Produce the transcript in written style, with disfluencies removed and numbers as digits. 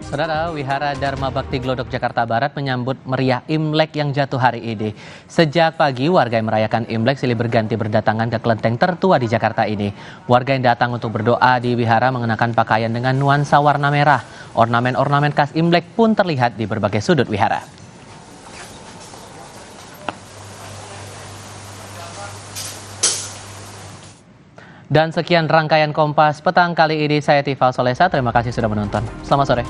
Saudara, Wihara Dharma Bakti Glodok Jakarta Barat menyambut meriah Imlek yang jatuh hari ini. Sejak pagi, warga yang merayakan Imlek silih berganti berdatangan ke kelenteng tertua di Jakarta ini. Warga yang datang untuk berdoa di wihara mengenakan pakaian dengan nuansa warna merah. Ornamen-ornamen khas Imlek pun terlihat di berbagai sudut wihara. Dan sekian rangkaian Kompas petang kali ini, saya Tifal Solesa. Terima kasih sudah menonton. Selamat sore.